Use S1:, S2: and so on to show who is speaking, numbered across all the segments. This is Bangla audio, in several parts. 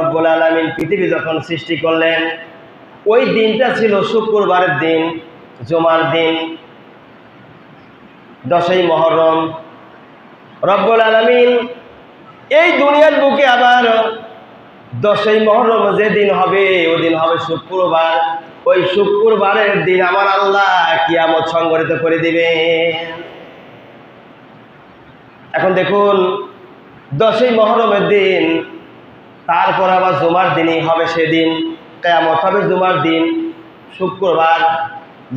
S1: রাব্বুল আলামিন পৃথিবী যখন সৃষ্টি করলেন, ওই দিনটা ছিল শুক্রবারের দিন, জুমার দিন, 10ই মুহররম। রব্বুল আলামিন এই দুনিয়ার বুকে আবার 10ই মুহররম যেদিন হবে, ওই দিন হবে শুক্রবার। ওই শুক্রবারের দিন আমার আল্লাহ কিয়ামত সংঘটিত করে দিবেন। এখন দেখুন, 10ই মুহররমের দিন, তারপর আবার জুমার দিনই হবে সেদিন, কিয়ামত হবে জুমার দিন, শুক্রবার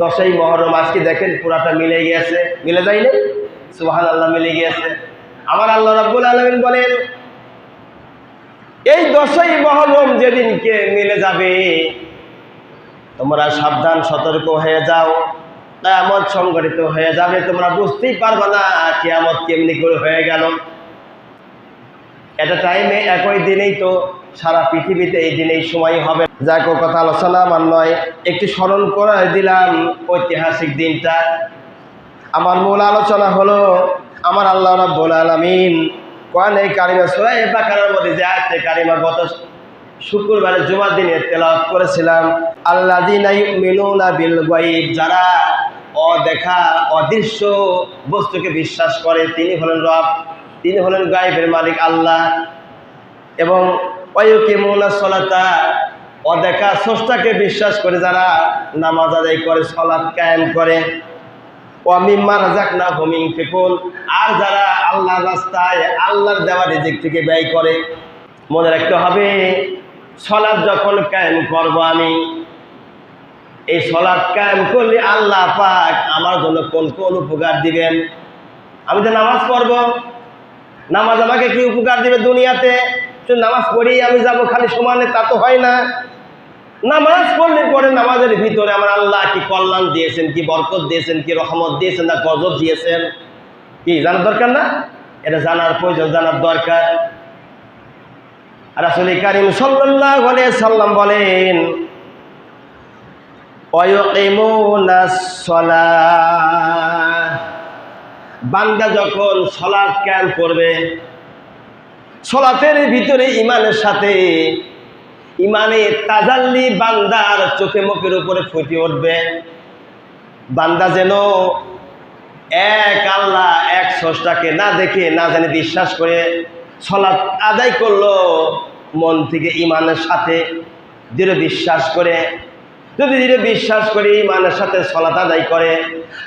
S1: 10ই মুহররম। আজকে দেখেন পুরাটা মিলে গিয়েছে, মিলে যায়নি? সুবহানাল্লাহ, মিলে গিয়েছে। আমার আল্লাহ রাব্বুল আলামিন বলেন, এই 10ই মুহররম যেদিনকে মিলে যাবে, তোমরা সাবধান সতর্ক হয়ে যাও, কিয়ামত সংঘটিত হয়ে যাবে। তোমরা বুঝতেই পারবে না কিয়ামত কেমনি করে হয়ে গেল। এটা টাইমে একই দিনেই তো সারা পৃথিবীতে এই দিনেই সময় হবে। যাক, ও কথা আলোচনা আমার নয়, একটু স্মরণ করে দিলাম ঐতিহাসিক দিনটা। আমার মূল আলোচনা হলো আমার আল্লাহ রাব্বুল আলামিন কোরআনে কারিমে সূরা বাকারার মধ্যে যে আয়াতে কারিমা গত শুক্রবারে জুমার দিনে তেলাওয়াত করেছিলাম, আল্লাযীনা ইউমিনুনা বিল গায়ব, যারা অদেখা অদৃশ্য বস্তুকে বিশ্বাস করে, তিনি হলেন রব, তিনি হলেন গায়বের মালিক আল্লাহ। এবং ওয়ায়ুকিমুনাস সালাতা, অদেখা স্রষ্টাকে বিশ্বাস করে যারা নামাজ আদায় করে, সালাত কায়েম করে। ওয়া মিম্মা রাযাকনাহুম ইউনফিকুন, আর যারা আল্লাহর রাস্তায় আল্লাহর দেওয়া রিজিক থেকে ব্যয় করে। মনে রাখতে হবে, সালাত যখন কায়েম করব আমি, এই সালাত কায়েম করলে আল্লাহ পাক আমার জন্য কোন কোন উপকার দিবেন। আমি যে নামাজ পড়ব, নামাজ আমাকে কি উপকার দিবে দুনিয়াতে? শুধু নামাজ পড়েই আমি যাব খালি সমানে, তা তো হয় না। নামাজ পড়লে পরে নামাজের ভিতরে আমার আল্লাহ কি কল্যাণ দিয়েছেন, কি বরকত দিয়েছেন, কি রহমত দিয়েছেন, না গজব দিয়েছেন, কি জানার দরকার না? এটা জানার প্রয়োজন, জানার দরকার। রাসূল কারীম সাল্লাল্লাহু আলাইহি সাল্লাম বলেন, ওয়ায়ুকিমুনাস সালাহ, বান্দা যখন সালাত কায়েম করবে, সালাতের ভিতরে ইমানের সাথে ইমানে তাজাল্লি বান্দার চোখে মুখের উপরে ফুটে উঠবে। বান্দা যেন এক আল্লাহ, এক স্রষ্টাকে না দেখে না জানে বিশ্বাস করে সালাত আদায় করলো, মন থেকে ইমানের সাথে দৃঢ় বিশ্বাস করে। যদি দৃঢ় বিশ্বাস করে ইমানের সাথে সালাত আদায় করে,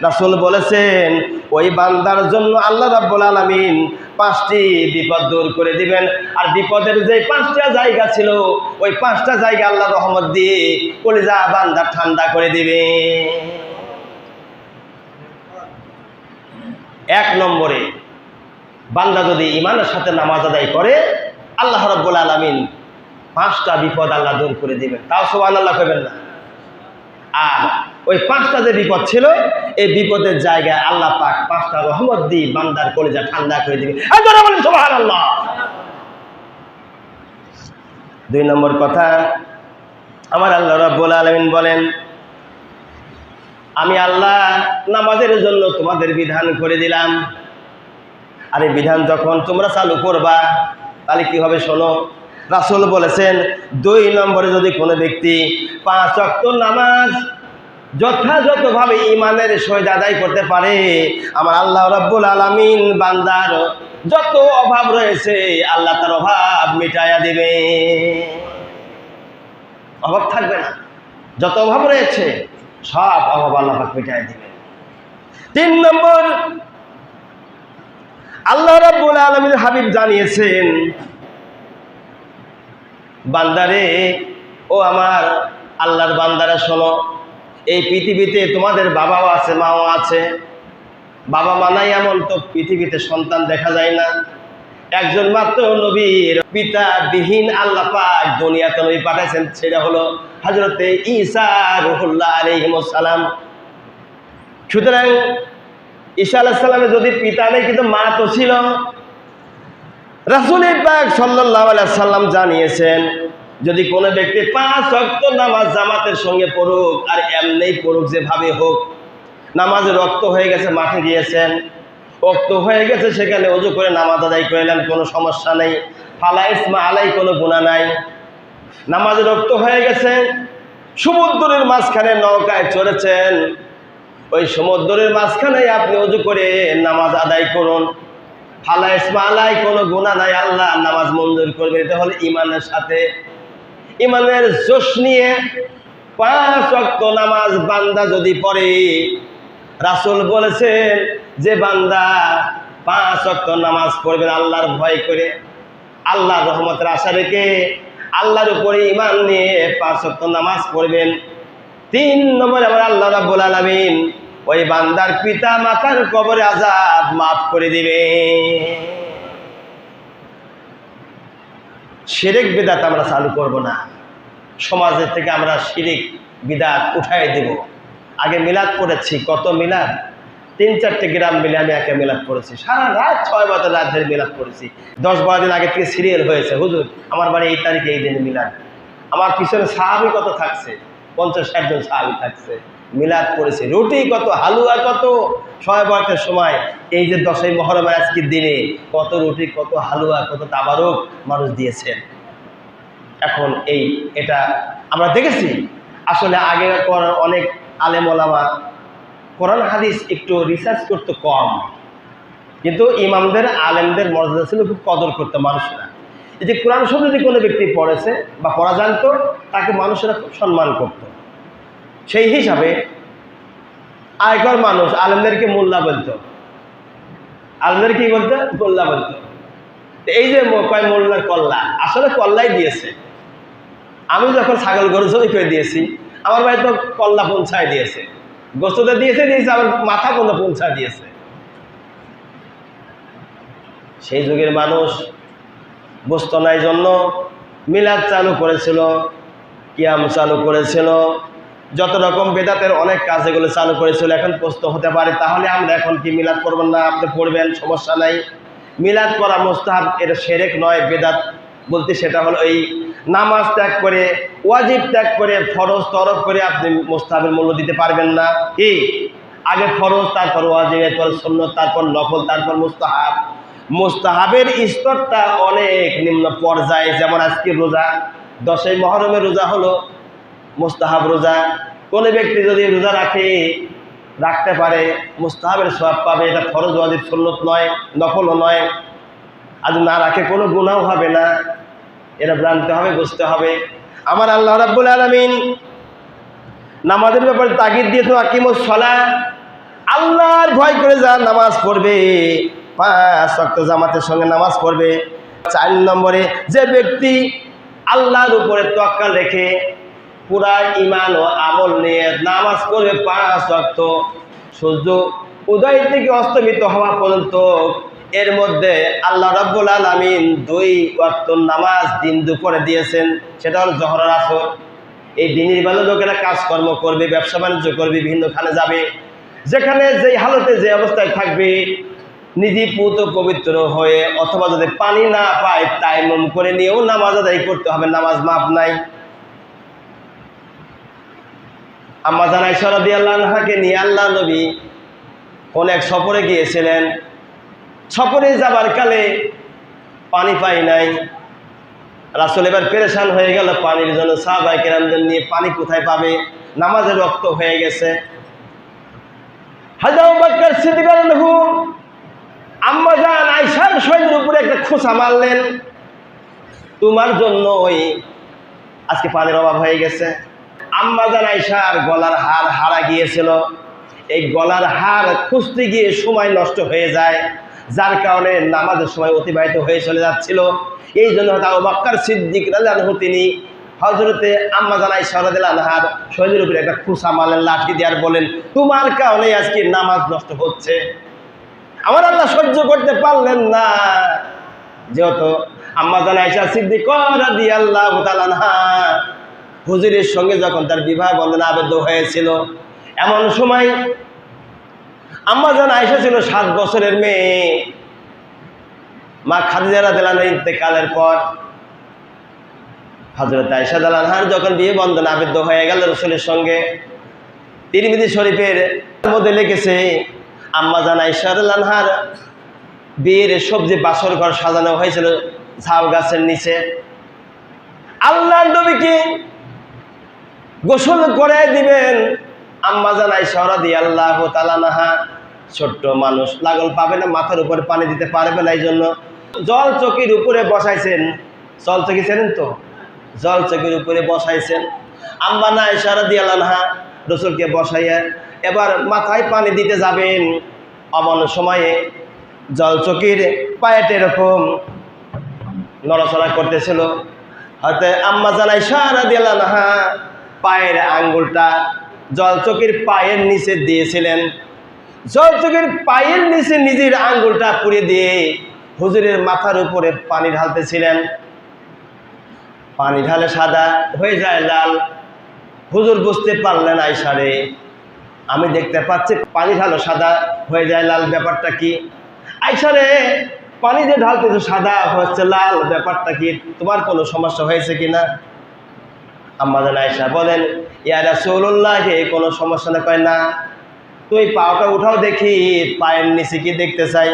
S1: রাসূল বলেছেন ওই বান্দার জন্য আল্লাহ রাব্বুল আলামিন 5টি বিপদ দূর করে দিবেন। আর বিপদের যে 5টা জায়গা ছিল, ওই 5টা জায়গা আল্লাহ রহমত দিয়ে কলিজা বান্দা ঠান্ডা করে দিবে। 1 নম্বরে, বান্দা যদি ইমানের সাথে নামাজ আদায় করে, আল্লাহ রাব্বুল আলামিন 5টা বিপদ আল্লাহ দূর করে দিবেন। তাও সুবহানাল্লাহ কইবেন না? আর ওই 5টা যে বিপদ ছিল, এই বিপদের জায়গায় আল্লাহ পাক 5টা রহমত দিয়ে বান্দার কলিজা ঠান্ডা করে দিবে। আপনারা বলেন সুবহানাল্লাহ। 2 নম্বর কথা, আমার আল্লাহ রাব্বুল আলামিন বলেন, আমি আল্লাহ নামাজের জন্য তোমাদের বিধান করে দিলাম। আর এই বিধান যখন তোমরা চালু করবা, তাহলে কি হবে শোনো। রাসূল বলেছেন, 2 নম্বরে যদি কোনো ব্যক্তি 5 ওয়াক্ত নামাজ যথাযথভাবে ইমানের সহিত আদায় করতে পারে, আমার আল্লাহ রাব্বুল আলামিন বান্দার যত অভাব রয়েছে আল্লাহ তার অভাব মিটাইয়া দিবে। অভাব থাকবে না, যত অভাব রয়েছে সব অভাব আল্লাহ পাক মিটাইয়া দিবে। 3 নম্বর, আল্লাহ রাব্বুল আলামিন হাবিব জানিয়েছেন, বান্দারে, ও আমার আল্লাহর বান্দারা শোনো, এই পৃথিবীতে তোমাদের বাবাও আছে, মাও আছে। বাবা মা নাই এমন তো পৃথিবীতে সন্তান দেখা যায় না। একজন মাত্র নবীর পিতা বিহীন আল্লাহ পাক দুনিয়াতে নবী পাঠাইছেন, সেটা হলো হযরতে ঈসা রূহুল্লাহ আলাইহিস সালাম। সুতরাং ঈসা আলাইহিস সালামের যদি পিতা নেই, কিন্তু মা তো ছিল। রাসূল পাক সাল্লাল্লাহু আলাইহি সাল্লাম জানিয়েছেন, যদি কোনো ব্যক্তি 5 ওয়াক্ত নামাজ জামাতের সঙ্গে পড়ুক, আর এমনি পড়ুক যেভাবে হোক, নামাজে রক্ত হয়ে গেছে, মাঠে গিয়েছেন, রক্ত হয়ে গেছে, সেখানে ওযু করে নামাজ আদায় করলেন, কোনো সমস্যা নেই, ফালা ইসমা আলাই, কোনো গুনাহ নাই। নামাজ রক্ত হয়ে গেছে, সমুদ্রের মাঝখানে নৌকায় চড়েছেন, ওই সমুদ্রের মাঝখানে আপনি ওযু করে নামাজ আদায় করুন। ফালা ইসমা আলাই, কোনো গুনাহ নাই, আল্লাহ নামাজ মঞ্জুর করবে। এটা হলো ইমানের সাথে, ইমানের জোশ নিয়ে 5 ওয়াক্ত নামাজ বান্দা যদি পড়ে, রাসূল বলেছেন যে বান্দা 5 ওয়াক্ত নামাজ পড়বেন আল্লাহর ভয় করে, আল্লাহর রহমতের আশা রেখে, আল্লাহর উপরে ঈমান নিয়ে 5 ওয়াক্ত নামাজ পড়বেন, 3 নম্বরে আমার আল্লাহ রাব্বুল আলামিন ওই বান্দার পিতা মাতার কবরে আযাব মাফ করে দিবে। শিরক বিদআত আমরা চালু করব না, সমাজের থেকে আমরা শিরক বিদআত উঠাই দেব। আগে মিলাদ পড়েছি, কত মিলাদ, 3-4টে গ্রাম মিলে আমি একা মিলাদ পড়েছি, সারা রাত 6 বছর রাত ধরে মিলাদ পড়েছি। 10-12 দিন আগে থেকে সিরিয়াল হয়েছে, হুজুর আমার বাড়ি এই তারিখে এই দিনে মিলাদ। আমার পিছনে সাহাবী কত থাকছে, 50-60 জন সাহাবী থাকছে, মিলাদ পড়েছি। রুটি কত, হালুয়া কত, শবে বরাতের সময় এই যে 10ই মুহররমের আজকের দিনে কত রুটি, কত হালুয়া, কত তাবারক মানুষ দিয়েছেন। এখন এটা আমরা দেখেছি। আসলে আগে অনেক আলেম ওলামা কোরআন হাদিস একটু রিসার্চ করতে কম, কিন্তু ইমামদের আলেমদের মর্যাদা ছিল, খুব কদর করতো মানুষেরা। এই যে কোরআন শব্দ যদি কোনো ব্যক্তি পড়েছে বা পড়া জানতো, তাকে মানুষেরা খুব সম্মান করত। সেই হিসাবে আগেকার মানুষ আলেমদেরকে মোল্লা বলতো, আলেমদের কি বলতো, মোল্লা বলতো। এই যে কয় মোল্লার কল্লা, আসলে কল্লাই দিয়েছে। আমি যখন ছাগল গরু জবাই করে দিয়েছি, আমার ভাই তো কল্লা পৌঁছায় দিয়েছে, গোস্তটা দিয়েছে, আমার মাথা পর্যন্ত পৌঁছায় দিয়েছে। সেই যুগের মানুষ গোস্ত নাই জন্য মিলাদ চালু করেছিল, কিয়াম চালু করেছিল, যত রকম বেদাতের অনেক কাজ এগুলো চালু করেছিল। এখন প্রশ্ন হতে পারে, তাহলে আমরা এখন কি মিলাদ করবেন না? আপনি পড়বেন, সমস্যা নাই। মিলাদ করা মুস্তাহাব, এটা শিরক নয়। বেদাত বলতে সেটা হলো এই নামাজ ত্যাগ করে, ওয়াজিব ত্যাগ করে, ফরজ তরফ করে আপনি মুস্তাহাবের মূল্য দিতে পারবেন না। কি আগে ফরজ, তারপর ওয়াজিব, এরপর সুন্নত, তারপর নফল, তারপর মুস্তাহাব। মুস্তাহাবের স্তরটা অনেক নিম্ন পর্যায়ে। যেমন আজকে রোজা, 10ই মুহররমের রোজা হলো মুস্তাহাব রোজা। কোনো ব্যক্তি যদি রোজা রাখতে পারে মুস্তাহাবের সওয়াব পাবে। এটা ফরজ, ওয়াজিব, সুন্নত নয়, নফলও নয়। আর না রাখে কোনো গুনাহ হবে না। এটা জানতে হবে, বুঝতে হবে। আমার আল্লাহ রাব্বুল আলামিন নামাজের ব্যাপারে তাগিদ দিয়েছে, আকিমুস সালাহ, আল্লাহর ভয় করে যা নামাজ পড়বে, 5 ওয়াক্ত জামাতের সঙ্গে নামাজ পড়বে। 4 নম্বরে যে ব্যক্তি আল্লাহর উপরে তাওয়াক্কুল রেখে পুরা ঈমান ও আমল নিয়ে নামাজ পড়বে 5 ওয়াক্ত, সূর্য উদয় থেকে অস্তমিত হওয়া পর্যন্ত, এর মধ্যে আল্লাহ রাব্বুল আলামিন 2 ওয়াক্ত নামাজ দিন দুপুরে দিয়েছেন। সেটা হলো জোহর আর আসর। এই দিনের বেলা লোকেরা কাজকর্ম করবে, ব্যবসা বাণিজ্য করবে, বিভিন্ন খানে যাবে, যেখানে যেই হালতে যে অবস্থায় থাকবে, নিজে পুত পবিত্র হয়ে, অথবা যদি পানি না পায় তায়াম্মুম করে নিয়েও নামাজ আদায় করতে হবে, নামাজ মাপ নাই। আম্মা জান আয়েশা রাদিয়াল্লাহু আনহাকে নিয়ে আল্লাহ নবী কোন এক সফরে গিয়েছিলেন। সফরে যাবার কালে পানি পাই নাই, রাসূল এবার পেরেশান হয়ে গেল পানির জন্য। সাহাবায়ে কেরামদের নিয়ে পানি কোথায় পাবে, নামাজের ওয়াক্ত হয়ে গেছে। হযরত আবু বকর সিদ্দিক রাদিয়াল্লাহু আম্মা জান আয়েশার শরীরের উপরে একটা খোঁচা মারলেন, তোমার জন্য ওই আজকে পানির অভাব হয়ে গেছে। আম্মা জান আয়েশার গলার হার হারা গিয়েছিল, এই গলার হার খুঁজতে গিয়ে সময় নষ্ট হয়ে যায়, যার কারণে নামাজের সময় অতিবাহিত হয়ে চলে যাচ্ছিল। এই জন্য আবু বকর সিদ্দিক রাদিয়াল্লাহু আনহু তিনি হযরতে আম্মা জান আয়েশা রাদিয়াল্লাহু আনহার শরীরের উপরে একটা খোঁচা মারলেন, লাঠি দিয়ে, আর বলেন, তোমার কারণে আজকে নামাজ নষ্ট হচ্ছে। আমার আল্লাহ সহ্য করতে পারলেন না, যেহেতু আম্মা জান আয়েশা সিদ্দিকা রাদিয়াল্লাহু তাআলা আনহা হুজুরের সঙ্গে যখন তার বিবাহ বন্ধনে আবদ্ধ হয়েছিল, এমন সময় আম্মা জান আয়েশা ছিল 7 বছরের মেয়ে। মা খাদিজা রাদিয়াল্লাহু আনহা ইন্তেকালের পর হযরত আয়েশা রাদিয়াল্লাহু আনহার যখন বিয়ে বন্ধনে আবদ্ধ হয়ে গেল রাসূলের সঙ্গে, তিরমিজি শরীফের মধ্যে লিখেছে, আম্মা জান আয়েশা রাদিয়াল্লাহু আনহার বিয়ের সবজি বাসর ঘর সাজানো হয়েছিল ঝাউ গাছের নিচে। আল্লাহর নবীকে গোসল করে দিবেন। আম্মা জান আয়েশা রাদিয়াল্লাহু তাআলা আনহা, ছোট্ট মানুষ, লাগল পাবে না, মাথার উপরে পানি দিতে পারবে না, এই জন্য জল চকির উপরে বসাইছেন। জল চকি চেনেন তো? জল চকির উপরে বসাইছেন। আম্মা আয়েশা রাদিয়াল্লাহু আনহা রাসূলকে বসাইয়া এবার মাথায় পানি দিতে যাবেন। এমন সময়ে জল চকির পায়েতে এরকম নড়াচড়া করতেছিল। হয়তো আম্মা জান আয়েশা রাদিয়াল্লাহু আনহা পায়ের আঙ্গুলটা জলচকির পায়ের নিচে দিয়েছিলেন। জলচকির পায়ের নিচে নিজের আঙ্গুলটা পুড়ে দিয়ে হুজুরের মাথার উপরে পানি ঢালতেছিলেন। পানি ঢালে সাদা হয়ে যায় লাল। হুজুর বুঝতে পারলেন, আয়েশা রে, আমি দেখতে পাচ্ছি পানি ঢালো সাদা হয়ে যায় লাল, ব্যাপারটা কি? আয়েশা রে, পানি যে ঢালতেছো সাদা হচ্ছে লাল, ব্যাপারটা কি? তোমার কোনো সমস্যা হয়েছে কিনা? আম্মা জান আয়েশা বলেন, ইয়া রাসূলুল্লাহ, কোনো সমস্যা না। কয় না, তুই পাওটা উঠাও দেখি, পায়ের নিচে কি দেখতে চাই।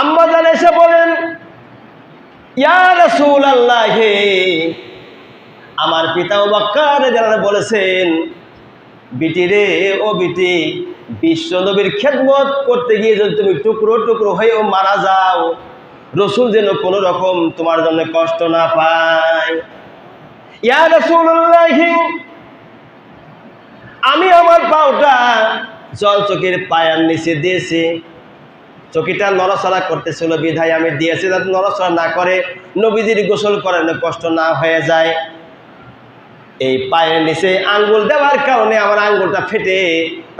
S1: আম্মা জান আয়েশা বলেন, ইয়া রাসূলুল্লাহ, আমার পিতা আবু বকর রাদিয়াল্লাহু বলেছেন, বিটি রে, ও বিটি, বিশ্ব নবীর খেদমত করতে গিয়ে যদি তুমি টুকরো টুকরো হয়েও মারা যাও, রসুল যেন কোনো রকম তোমার জন্য কষ্ট না পায়। ইয়া রাসূলুল্লাহ, আমি আমার পাওটা জল চকির পায়ের নিচে দিয়েছি। চকিটা নড়াচড়া করতেছিল বিধায় আমি দিয়েছি, যাতে নড়াচড়া না করে, নবীজির গোসল করানো কষ্ট না হয়ে যায়। এই পায়ের নিচে আঙ্গুল দেওয়ার কারণে আমার আঙ্গুলটা ফেটে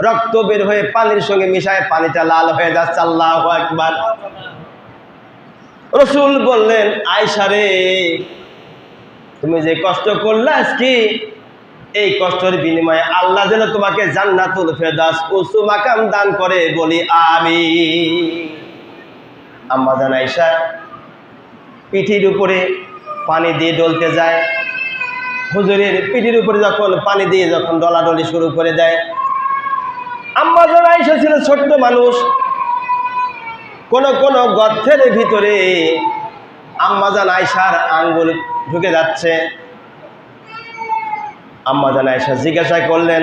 S1: রক্ত বের হয়ে পানির সঙ্গে মিশায় পানিটা লাল হয়ে যাচ্ছে। আল্লাহু আকবার। রসুল বললেন, আয়েশা রে, তুমি যে কষ্ট করলে আজকে, এই কষ্টের বিনিময়ে আল্লাহ যেন তোমাকে জান্নাতুল ফেরদাউস উঁচু মাকাম দান করে, বলি আমিন। আম্মা জান আয়েশা পিঠির উপরে পানি দিয়ে ডলতে যায়। হুজুরের পিঠির উপরে যখন পানি দিয়ে যখন ডলাডলি শুরু করে দেয়, আম্মা জান আয়েশা ছিল ছোট্ট মানুষ। কোন কোন গর্তের ভিতরে আম্মা জান আয়েশার আঙ্গুল ঢুকে যাচ্ছে। আম্মা জান আয়েশা জিজ্ঞাসা করলেন,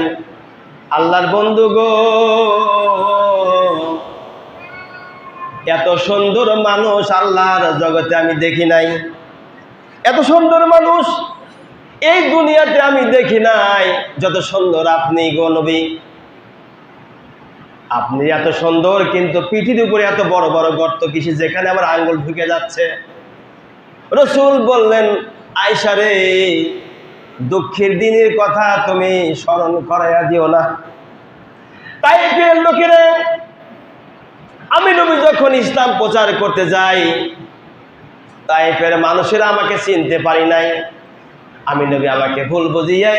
S1: আল্লাহর বন্ধু গো, এত সুন্দর মানুষ আল্লাহর জগতে আমি দেখি নাই, এত সুন্দর মানুষ এই দুনিয়াতে আমি দেখি নাই যত সুন্দর আপনি গো নবী। আপনি এত সুন্দর, কিন্তু পিঠির উপরে এত বড় বড় গর্ত কিসে, যেখানে আমার আঙ্গুল ঢুকে যাচ্ছে। রসুল বললেন, আয়েশা রে, দুঃখের দিনের কথা তুমি স্মরণ করাইয়া দিও না। তাইফের লোকেরা, আমি নবী যখন ইসলাম প্রচার করতে যাই, তাইফের মানুষেরা আমাকে চিনতে পারি নাই। আমি নবী আমাকে ভুল বুঝিয়ে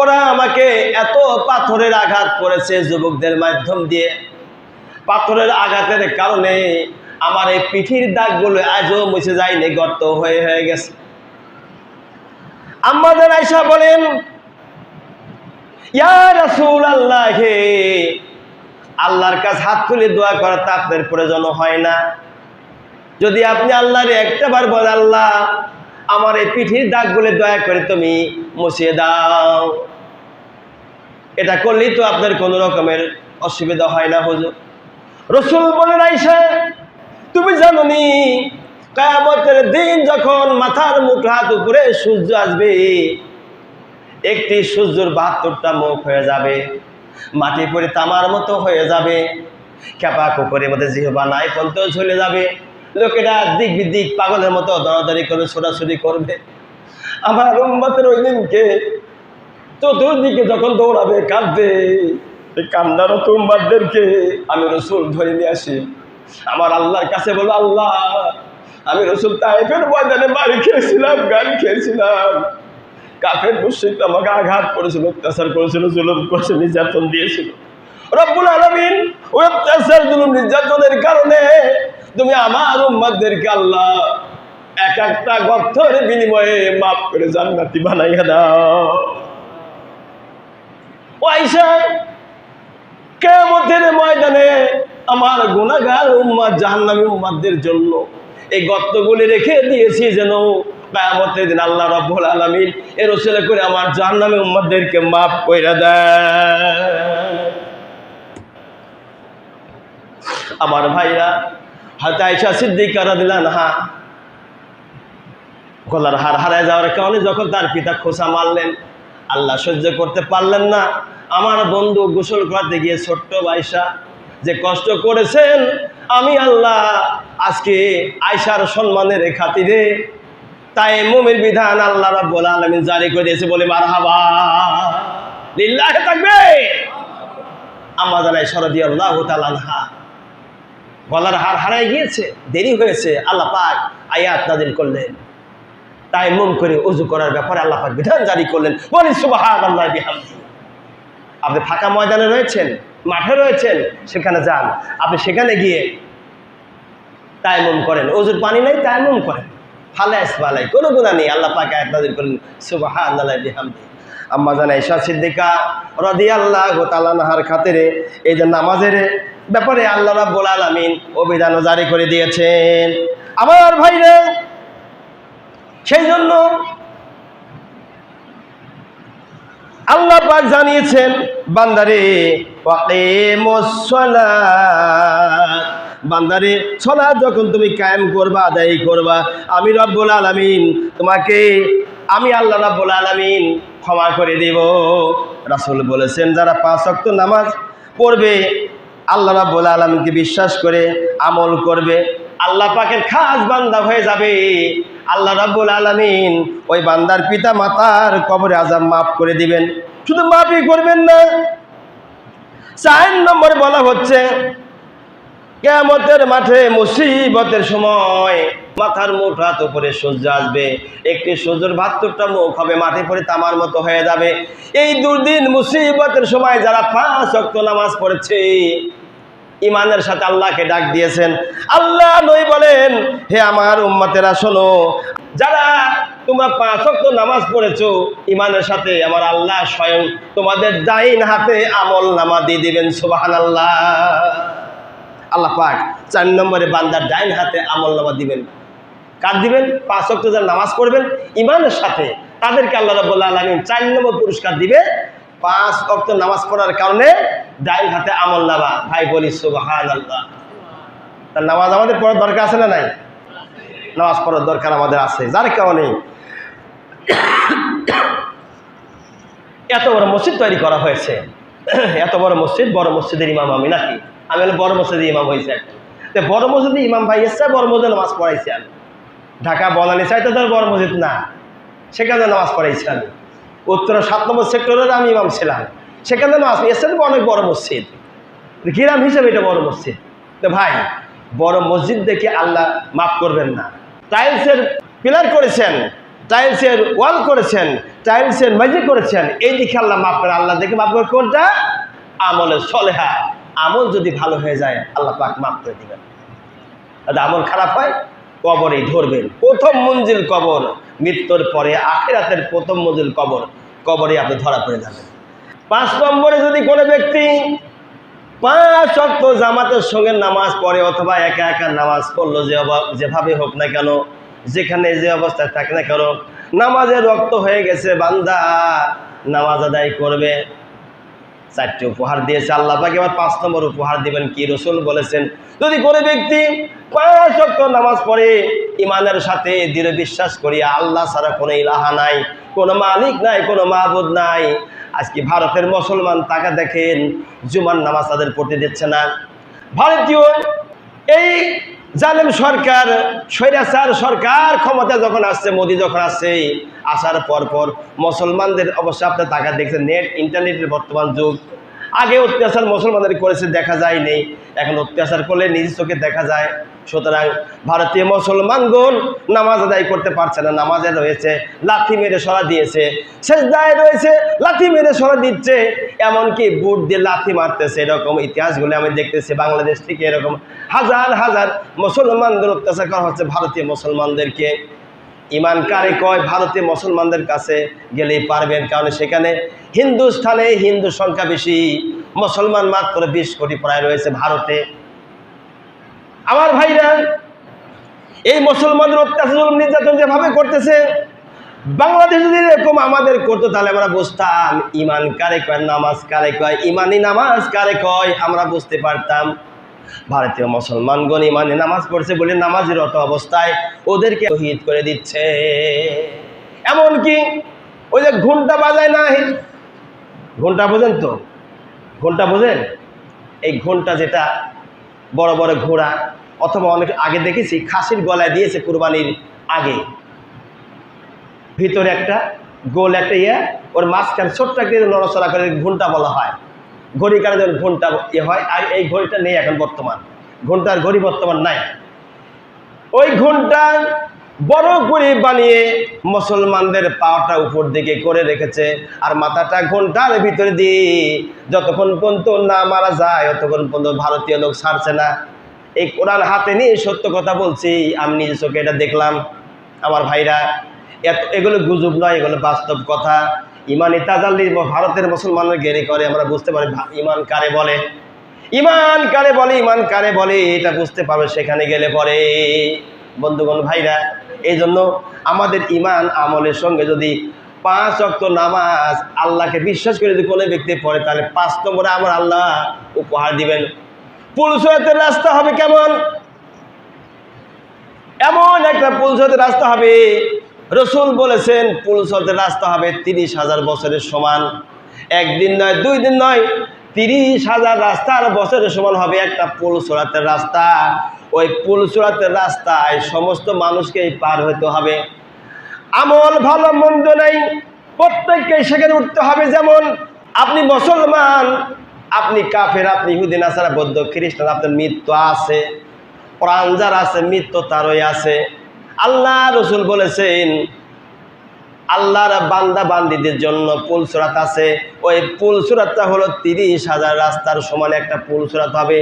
S1: ওরা আমাকে এত পাথরের আঘাত করেছে যুবকদের মাধ্যম দিয়ে। পাথরের আঘাতের কারণে আমার এই পিঠির দাগগুলো আজও মুছে যায়নি, গর্ত হয়ে হয়ে গেছে। আম্মা জান আয়েশা বলেন, ইয়া রাসূলুল্লাহ, আল্লাহর কাছে হাত তুলে দোয়া করা তা আপনার প্রয়োজন হয় না। যদি আপনি আল্লাহরে একটাবার বলেন, আল্লাহ আমার এই পিঠির দাগগুলো দয়া করে তুমি মুছিয়ে দাও, এটা করলেই তো আপনার কোনো রকমের অসুবিধা হয় না হুজুর। রসুল বলেন, আয়েশা তুমি জানো নি, কিয়ামতের দিন যখন মাথার মুঠো হাত উপরে সূর্য আসবে, একটি সূর্যের ৭২টা মুখ হয়ে যাবে, মাটি পরে তামার মতো হয়ে যাবে, খেপা কুকুরের মধ্যে জিহ্বা নাই পর্যন্ত চলে যাবে। লোকেরা দিক বিদিক পাগলের মতো দরাদরি করে ছোটাছুটি করবে। আমার উম্মতের ওই দিনকে চতুর্দিকে যখন দৌড়াবে, কাঁদবে, এই কান্দারত উম্মতদেরকে আমি রসুল ধরে নিয়ে আসি, আমার আল্লাহর কাছে বলো, আল্লাহ আমি রসুল তাইফের ময়দানে মারি খেয়েছিলাম, গান খেয়েছিলাম, কাফের মুশরিক আমাকে আঘাত করেছিল, অত্যাচার করেছিল, জুলুম করেছিল, নির্যাতন দিয়েছিল। রব্বুল আলামিন ওই অত্যাচার জুলুম নির্যাতনের কারণে তুমি আমার উম্মতদেরকে আল্লাহ এক একটা গর্তের বিনিময়ে মাফ করে জান্নাতি বানাইয়া দাও। ও আয়েশা, কিয়ামতের ময়দানে আমার গুনাহগার উম্মত জাহান্নামী উম্মতদের জন্য এই গর্তগুলি রেখে দিয়েছি, যেন কিয়ামতের দিন আল্লাহ রাব্বুল আলামিন এর ওসিলা করে আমার জাহান্নামী উম্মতদেরকে মাফ কইরা দেয়। আমার ভাইরা, হযরত আয়েশা সিদ্দিকা রাদিয়াল্লাহু আনহা গলার হার হারায় যাওয়ার কারণে যখন তার পিতা খোঁচা মারলেন, আল্লাহ সহ্য করতে পারলেন না। আমার বন্ধু গোসল করতে গিয়ে ছোট্ট আয়েশা যে কষ্ট করেছেন, আমি আল্লাহ আজকে আয়েশার সম্মানের খাতিরে তায়াম্মুমের বিধান আল্লাহ রাব্বুল আলামিন জারি করে দিয়েছে, বলে মারহাবা, লিল্লাহি তাকবীর। আম্মা জান আয়েশা রাদিয়াল্লাহু তাআলা আনহা গলার হার হারায় গিয়েছে, দেরি হয়েছে, আল্লাহ পাক আয়াত নাযিল করলেন, তায়াম্মুম করে ওযু করার ব্যাপারে আল্লাহ পাক বিধান জারি করলেন। বলি সুবহানাল্লাহি বিহামদিহি। আপনি ফাঁকা ময়দানে রয়েছেন, মাঠে রয়েছেন, সেখানে যান, আপনি সেখানে গিয়ে তায়াম্মুম করেন, ওযুর পানি নাই তায়াম্মুম করেন, ফালাস বালাই কোনো গুনাহ নেই। আল্লাহ পাক আয়াত নাযিল করলেন, সুবহানাল্লাহি বিহামদিহি। আম্মা জান আয়েশা সিদ্দিকা রাদিয়াল্লাহু তাআলা আনহার খাতিরে এই যে নামাজের ব্যাপারে আল্লাহ রাব্বুল আলামিন অভিধানও জারি করে দিয়েছেন। আমার ভাইরা, সেই জন্য আল্লাহ পাক জানিয়েছেন, বান্দারে ওয়াকিমুস সালাত, বান্দারে সালাত যখন তুমি কায়েম করবা, আদায় করবা, আমি রব্বুল আলামিন তোমাকে, আমি আল্লাহ রাব্বুল আলামিন ক্ষমা করে দেব। রাসূল বলেছেন, যারা 5 ওয়াক্ত নামাজ পড়বে, আল্লাহ রাব্বুল আলামিনকে বিশ্বাস করে আমল করবে, আল্লাহ পাকের খাস বান্দা হয়ে যাবে। আল্লাহ রাব্বুল আলামিন ওই বান্দার পিতা মাতার কবরে আযাব মাফ করে দিবেন। শুধু মাফই করবেন না, 4 নম্বরে বলা হচ্ছে কিয়ামতের মাঠে মুসিবতের সময় মাথার মুঠাত উপরে সূর্য আসবে, একটি সূর্যের 72টা মুখ হবে, মাঠে পড়ে তামার মতো হয়ে যাবে। এই দুর্দিন মুসিবতের সময় যারা 5 ওয়াক্ত নামাজ পড়েছে, ইমানের সাথে আল্লাহকে ডাক দিয়েছেন, আল্লাহ নবী বলেন, হে আমার উম্মতেরা শোনো, যারা তোমরা 5 ওয়াক্ত নামাজ পড়েছো ইমানের সাথে, আমার আল্লাহ স্বয়ং তোমাদের ডাইন হাতে আমল নামা দিয়ে দিবেন। সুবহানাল্লাহ। আল্লাহ পাক 4 নম্বরে বান্দার ডাইন হাতে আমল নামা দিবেন। কার দিবেন? 5 ওয়াক্ত যারা নামাজ পড়বেন ইমানের সাথে, তাদেরকে আল্লাহ রাব্বুল আলামিন 4 নম্বর পুরস্কার দিবে। 5 ওয়াক্ত নামাজ পড়ার কারণে ডাইন হাতে আমল নামা। ভাই বলি সুবহানাল্লাহ। তার নামাজ আমাদের পড়ার দরকার আছে না নাই? নামাজ পড়ার দরকার আমাদের আছে, যার কারণে এত বড় মসজিদ তৈরি করা হয়েছে। এত বড় মসজিদ, বড় মসজিদের ইমাম আমি নাকি? আমি হলে বড় মসজিদের ইমাম হয়েছে। তো বড় মসজিদের ইমাম ভাই এসছে, বড় মসজিদে নামাজ পড়াইছি আমি। ঢাকা বনানী চাইতে তো বড় মসজিদ না, সেখানে নামাজ পড়াইছি আমি। উত্তরা 7 নম্বর সেক্টরের আমি ইমাম ছিলাম, সেখানে নামাজ এসছে অনেক বড় মসজিদ, গ্রাম হিসেবে এটা বড় মসজিদ। তো ভাই, বড় মসজিদ দেখে আল্লাহ মাফ করবেন না। টাইলসের পিলার করেছেন, টাইলসের ওয়াল করেছেন, টাইলসের মেঝে করেছেন, এই দিকে আল্লাহ মাফ করে। আল্লাহ দেখে মাফ করে কোনটা? আমলে সলেহা। আমল যদি ভালো হয়ে যায় আল্লাহ পাক মাফ করে দিবেন। আর আমল খারাপ হয়, কবরেই ধরবেন। প্রথম মঞ্জিল কবর, মৃত্যুর পরে আখিরাতের প্রথম মঞ্জিল কবর, কবরে আপনি ধরা পড়ে যাবেন। 5 নম্বরে যদি কোনো ব্যক্তি 5 ওয়াক্ত জামাতের সঙ্গে নামাজ পড়ে, অথবা একা একা নামাজ পড়লো, যেভাবে হোক না কেন, যেখানে যে অবস্থায় থাকে না কেন, নামাজের রক্ত হয়ে গেছে, বান্দা নামাজ আদায় করবে। 4টি উপহার দিয়েছে আল্লাহ পাক, এবার 5 নম্বর উপহার দিবেন। কি? রাসূল বলেছেন, যদি কোনো ব্যক্তি 5 ওয়াক্ত নামাজ পড়ে ইমানের সাথে দৃঢ় বিশ্বাস করিয়া আল্লাহ ছাড়া কোনো ইলাহা নাই, কোনো মালিক নাই, কোনো মাবুদ নাই। আজকে ভারতের মুসলমান তাকে দেখেন, জুমার নামাজ তাদের পড়তে দিচ্ছে না। ভারতীয় এই জালেম সরকার, স্বৈরাচার সরকার ক্ষমতা যখন আসছে, মোদি যখন আসছে, আসার পর মুসলমানদের অবশ্য আপনি টাকা দেখছেন, নেট ইন্টারনেটের বর্তমান যুগ। আগে অত্যাচার মুসলমানদের করেছে, দেখা যায়নি, এখন অত্যাচার করলে নিজ চোখে দেখা যায়। সুতরাং ভারতীয় মুসলমানগণ নামাজ আদায় করতে পারছে না, নামাজে রয়েছে লাথি মেরে সরা দিয়েছে, সেজদায় রয়েছে লাথি মেরে সরা দিচ্ছে, এমনকি বুট দিয়ে লাথি মারতেছে। এরকম ইতিহাসগুলো আমি দেখতেছি বাংলাদেশ থেকে। এরকম হাজার হাজার মুসলমানদের অত্যাচার করা হচ্ছে ভারতীয় মুসলমানদেরকে। ইমান কারে কয়? ভারতীয় মুসলমানদের কাছে গেলেই পারবেন, কারণ সেখানে হিন্দুস্থানে হিন্দু সংখ্যা বেশি, মুসলমান মাত্র 20 কোটি প্রায় রয়েছে ভারতে। আমার ভাইরা, এই মুসলমানদের অত্যাচার নির্যাতন যেভাবে করতেছে, বাংলাদেশ যদি এরকম আমাদের করতো তাহলে আমরা বুঝতাম ইমান কারে কয়, নামাজ কারে কয়, ইমানি নামাজ কারে কয় আমরা বুঝতে পারতাম। ভারতীয় মুসলমানগণ ইমানি নামাজ পড়ছে বলে নামাজের অত অবস্থায় ওদেরকে শহীদ করে দিচ্ছে। এমনকি ওই যে ঘন্টা বাজায় না, ঘন্টা বোঝেন তো? ঘন্টা বোঝেন? এই ঘন্টা যেটা বড় বড় ঘোড়া, অথবা অনেক আগে দেখেছি খাসির গলায় দিয়েছে কুরবানির আগে, ভিতরে একটা গোল একটা ওর মাঝখানে ছোট্ট একটা নড়াচড়া করে ঘন্টা বলা হয়। ঘড়ি কারণে ঘন্টা হয়, আর এই ঘড়িটা নেই এখন বর্তমান, ঘন্টার ঘড়ি বর্তমান নাই। ওই ঘন্টা বড় করে বানিয়ে মুসলমানদের পাটা উপর দিকে করে রেখেছে, আর মাথাটা ঘন্টার ভিতরে দিয়ে যতক্ষণ পর্যন্ত না মারা যায় ততক্ষণ পর্যন্ত ভারতীয় লোক ছাড়ছে না। এই কোরআন হাতে নিয়ে সত্য কথা বলছি, আমি নিজে চোখে এটা দেখলাম। আমার ভাইরা, এগুলো গুজব নয়, এগুলো বাস্তব কথা। ইমানি তাজাল্লি ভারতের মুসলমানরা গেরে করে, আমরা বুঝতে পারি ইমান কারে বলে, ইমান কারে বলে, ইমান কারে বলে, এটা বুঝতে পারবে সেখানে গেলে পরে। বন্ধুগণ, ভাইরা, এই জন্য আমাদের ইমান আমলের সঙ্গে যদি 5 ওয়াক্ত নামাজ আল্লাহকে বিশ্বাস করে যদি কোনো ব্যক্তি পড়ে, তাহলে 5 নম্বরে আমার আল্লাহ উপহার দিবেন। পুলসরাতের রাস্তা হবে কেমন? এমন একটা পুলসরাতের রাস্তা হবে, রসুল বলেছেন পুলসরাতের রাস্তা হবে 30,000 বছরের সমান। একদিন নয়, 2 দিন নয়, 30,000 রাস্তার বছরের সমান হবে একটা পুলসরাতের রাস্তা। ওই পুলসরাতের রাস্তায় সমস্ত মানুষকেই পার হতে হবে। আমল ভালো মন্দ নেই, প্রত্যেককেই সেখানে উঠতে হবে। যেমন আপনি মুসলমান, আপনি কাফের, আপনি ইহুদি নাসারা বৌদ্ধ খ্রিস্টান, আপনার মৃত্যু আছে, প্রাণ যার আছে মৃত্যু তারই আছে। আল্লাহ রসুল বলেছেন আল্লাহর বান্দা বান্দিদের জন্য পুলসরাত আছে। ওই পুলসরাতটা হলো 30,000 রাস্তার সমান একটা পুলসরাত হবে।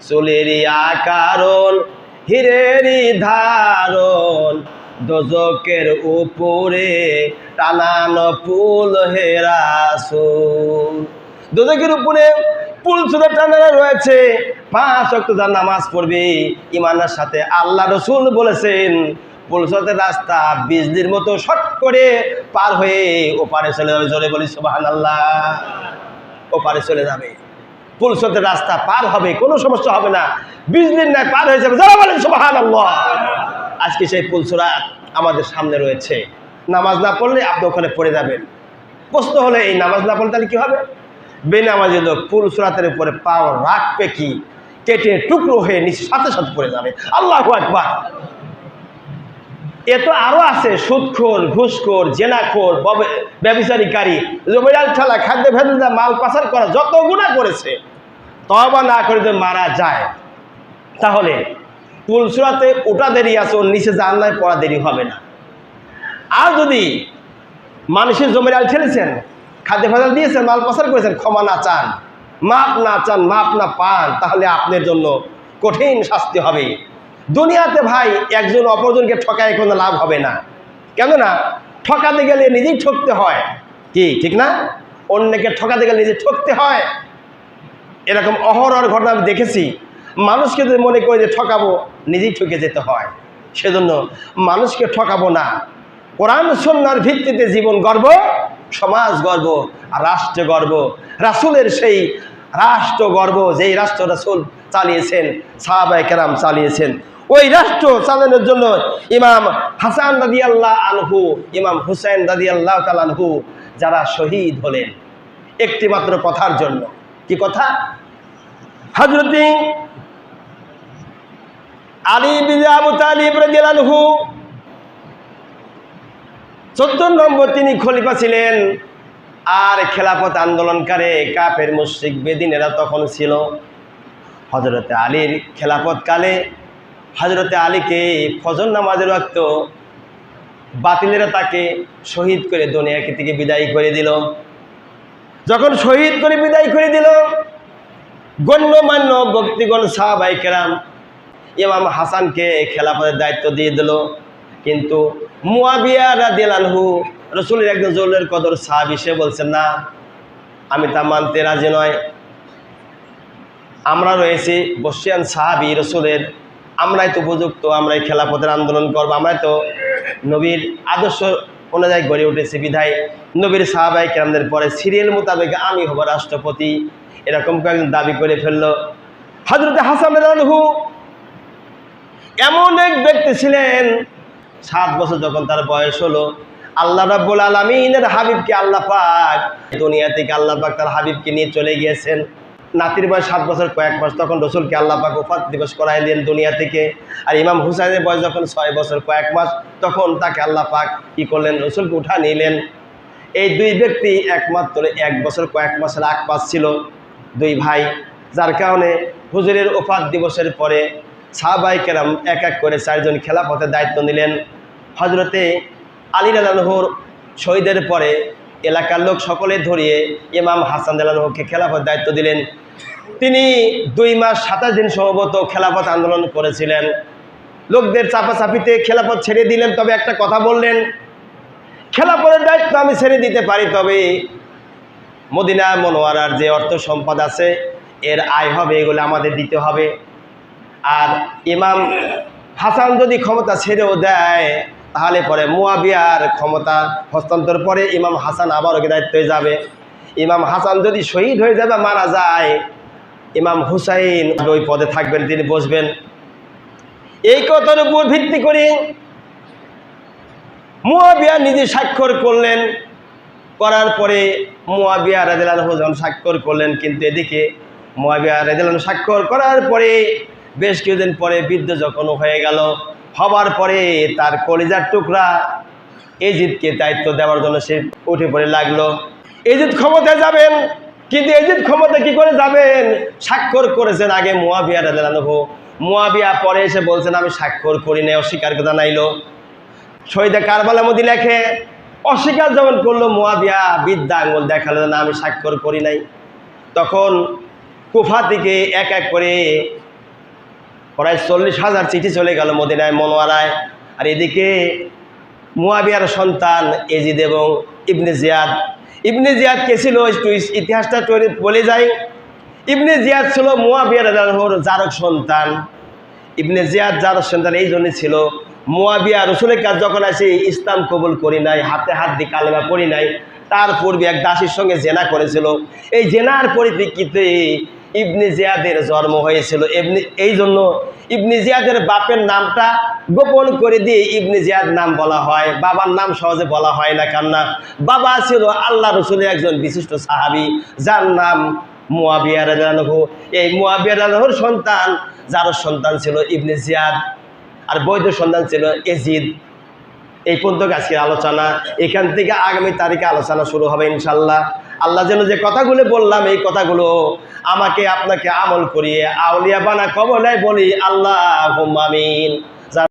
S1: চুলেরই আকারণ, হীরেরই ধারণ, দোজকের উপরে টানানো পুল হে রাসূল। দোজকের উপরে পুলসরাত টানানো রয়েছে। 5 ওয়াক্ত যার নামাজ পড়বে ইমানের সাথে, আল্লাহ রসুল বলেছেন পুলসরাতের রাস্তা বিজলির মতো শট করে পার হয়ে ওপারে চলে যাবে। জোরে বলি সুবহানাল্লাহ। ওপারে চলে যাবে, পুলসরাতের রাস্তা পার হবে, কোনো সমস্যা হবে না, বিজলির ন্যায় পার হয়ে যাবে। জোরে বলেন সুবহানাল্লাহ। আজকে সেই পুলসরাত আমাদের সামনে রয়েছে। নামাজ না পড়লে আপনি ওখানে পড়ে যাবেন। প্রশ্ন হলে এই নামাজ না পড়লে তাহলে কি হবে? বেনামাজি লোক পুলসরাতের উপরে পাও রাখবে কি, কেটে টুকরো হয়ে নিচে সাথে সাথে পড়ে যাবে। আল্লাহু আকবার। এ তো আরো আছে, সুদখোর, ঘুষখোর, জেনাখোর, ব্যভিচারীকারী, জমিরাল ঠেলা, খাদ্য ভেদা, মাল পাচার করা, যত গুনাহ করেছে, তওবা না করে যদি মারা যায় তাহলে পুলসরাতে ওটা দেরি আছে, ওর নিচে জান্নাতে পড়া দেরি হবে না। আর যদি মানুষের জমিরাল ঠেলেছেন, খাদ্য ভেজাল দিয়েছেন, মাল পাচার করেছেন, ক্ষমা না চান, মাপ না চান, মাপ না পান, তাহলে আপনার জন্য কঠিন শাস্তি হবে। দুনিয়াতে ভাই একজন অপরজনকে ঠকায় কোনো লাভ হবে না। কেননা ঠকাতে গেলে নিজেই ঠকতে হয়, কি ঠিক না? অন্যকে ঠকাতে গেলে নিজে ঠকতে হয়। এরকম অহরহর ঘটনা আমি দেখেছি। মানুষকে যদি মনে করে যে ঠকাবো, নিজেই ঠকে যেতে হয়। সেজন্য মানুষকে ঠকাবো না, কোরআন সুন্নাহর ভিত্তিতে জীবন গর্ব, সমাজ গর্ব, আর রাষ্ট্র গর্ব। রাসূলের সেই রাষ্ট্র গর্ব, যেই রাষ্ট্র রাসূল চালিয়েছেন, সাহাবায়ে কেরাম চালিয়েছেন, ওই রাষ্ট্র চালানোর জন্য ইমাম হাসান রাদিয়াল্লাহু আনহু, ইমাম হুসাইন রাদিয়াল্লাহু তাআলা আনহু যারা শহীদ হলেন একটি মাত্র কথার জন্য। কি কথা? হযরত আলী বিন আবু তালিব রাদিয়াল্লাহু আনহু 14 নম্বর তিনি খলিফা ছিলেন। আর খেলাফত আন্দোলনকারী কাফের মুশরিক বেদিনেরা তখন ছিল। হযরত আলীর খেলাফতকালে হযরত আলীকে ফজর নামাজের ওয়াক্ত বাতিলেরা তাকে শহীদ করে দুনিয়া থেকে বিদায় করে দিল। যখন শহীদ করে বিদায় করে দিল, গণ্যমান্য ব্যক্তিগণ সাহাবায়ে কেরাম ইমাম হাসানকে খেলাফতের দায়িত্ব দিয়ে দিল। কিন্তু মুয়াবিয়া রাদিয়াল্লাহু আনহু, রাসূলের একজন জলিলের কদর সাহাবী, সে বলছেন না, আমি তা মানতে রাজি নয়। আমরা রয়েছি বর্ষিয়ান সাহাবী, রাসূলের আমরাই তো উপযুক্ত, আমরাই খেলাফতের আন্দোলন করবো, আমরাই তো নবীর আদর্শ অনুযায়ী গড়ে উঠেছি, বিধায় নবীর সাহাবায়ে কেরামদের পরে সিরিয়াল মোতাবেক আমি হব রাষ্ট্রপতি, এরকম কয়েকজন দাবি করে ফেললো। হযরত হাসান রাদিয়াল্লাহু এমন এক ব্যক্তি ছিলেন, 7 বছর যখন তার বয়স হলো, আল্লাহ রাব্বুল আলামিনের হাবিবকে আল্লাহ পাক দুনিয়া থেকে আল্লাহ পাক তার হাবিবকে নিয়ে চলে গিয়েছেন। নাতির বয়স 7 বছর কয়েক মাস, তখন রসুলকে আল্লাহ পাক ওফাত দিবস করাই দিলেন দুনিয়া থেকে। আর ইমাম হুসাইনের বয়স যখন 6 বছর কয়েক মাস, তখন তাকে আল্লাহ পাক কি করলেন, রসুলকে উঠা নিলেন। এই দুই ব্যক্তি একমাত্র 1 বছর কয়েক মাসের আকপাস ছিল, দুই ভাই, যার কারণে হুজুরের ওফাত দিবসের পরে সাহাবায়ে কেরাম এক এক করে 4 জন খেলাফতের দায়িত্ব নিলেন। হযরতে আলী রাদিয়াল্লাহুর শহীদের পরে এলাকার লোক সকলে ধরিয়ে ইমাম হাসান রাদিয়াল্লাহুকে খেলাফত দায়িত্ব দিলেন। তিনি 2 মাস 27 দিন সম্ভবত খেলাফত আন্দোলন করেছিলেন। লোকদের চাপাচাপিতে খেলাফত ছেড়ে দিলেন, তবে একটা কথা বললেন, খেলাফতের দায়িত্ব আমি ছেড়ে দিতে পারি, তবে মদিনা মনোয়ারার যে অর্থ সম্পদ আছে এর আয় হবে, এগুলো আমাদের দিতে হবে। আর ইমাম হাসান যদি ক্ষমতা ছেড়েও দেয় তাহলে পরে মুয়াবিয়ার ক্ষমতা হস্তান্তর পরে ইমাম হাসান আবার ওকে দায়িত্ব হয়ে যাবে। ইমাম হাসান যদি শহীদ হয়ে যাবে, মারা যায়, ইমাম হুসাইন ওই পদে থাকবেন, তিনি বসবেন। এই কথার উপর ভিত্তি করে মুয়াবিয়া নিজে স্বাক্ষর করলেন। করার পরে মুয়াবিয়া রাদিয়াল্লাহু আনহু যখন স্বাক্ষর করলেন, কিন্তু এদিকে মুয়াবিয়া রাদিয়াল্লাহু আনহু স্বাক্ষর করার পরে বেশ কিছুদিন পরে বৃদ্ধ যখন হয়ে গেল, হবার পরে তার কলিজার টুকরা এজিদকে দায়িত্ব দেওয়ার জন্য সে উঠে পড়ে লাগলো। এজিদ ক্ষমতায় যাবেন, কিন্তু এজিদ ক্ষমতা কি করে যাবেন? স্বাক্ষর করেছেন আগে মুয়াবিয়া রাদিয়াল্লাহু আনহু। মুয়াবিয়া পরে এসে বলছেন আমি স্বাক্ষর করি নাই, অস্বীকার জানাইলো। শহীদে কারবালার মধ্যে লেখে অস্বীকার যখন করলো, মুয়াবিয়া বিদ্যা আঙুল দেখালো না আমি স্বাক্ষর করি নাই। তখন কুফা থেকে এক এক করে প্রায় 40,000 চিঠি চলে গেল মদিনায় মনোয়ারায়। আর এদিকে মুয়াবিয়ার সন্তান এজিদ এবং ইবনে জিয়াদ। ইবনে জিয়াদ কে ছিল, একটু ইতিহাসটা বলে যাই। ইবনে জিয়াদ ছিল মুয়াবিয়া রাদিয়াল্লাহু আনহুর জারক সন্তান। ইবনে জিয়াদ জারক সন্তান এই জন্য ছিল, মুয়াবিয়া রসুলের কাছে যখন আসে ইসলাম কবুল করি নাই, হাতে হাত দিয়ে কালেমা পড়ি নাই, তার পূর্বে এক দাসীর সঙ্গে জেনা করেছিল। এই জেনার পরিপ্রেক্ষিতে ইবনে জিয়াদের জন্ম হয়েছিল। এই জন্য ইবনে জিয়াদের বাপের নামটা গোপন করে দিয়ে ইবনে জিয়াদ নাম বলা হয়, বাবার নাম সহজে বলা হয় না। কারণ বাবা ছিল আল্লাহ রসুলের একজন বিশিষ্ট সাহাবী, যার নাম মুয়াবিয়া রাদিয়াল্লাহু আনহু। এই মুয়াবিয়া রাদিয়াল্লাহু আনহুর সন্তান, যার সন্তান ছিল ইবনে জিয়াদ, আর বৈধ সন্তান ছিল এজিদ। এই পর্যন্ত আজকের আলোচনা। এখান থেকে আগামী তারিখে আলোচনা শুরু হবে ইনশাল্লাহ। আল্লাহ যেন যে কথাগুলো বললাম এই কথাগুলো আমাকে আপনাকে আমল করিয়ে আউলিয়া বানা কবলায় বলি আল্লাহুম্মা আমিন।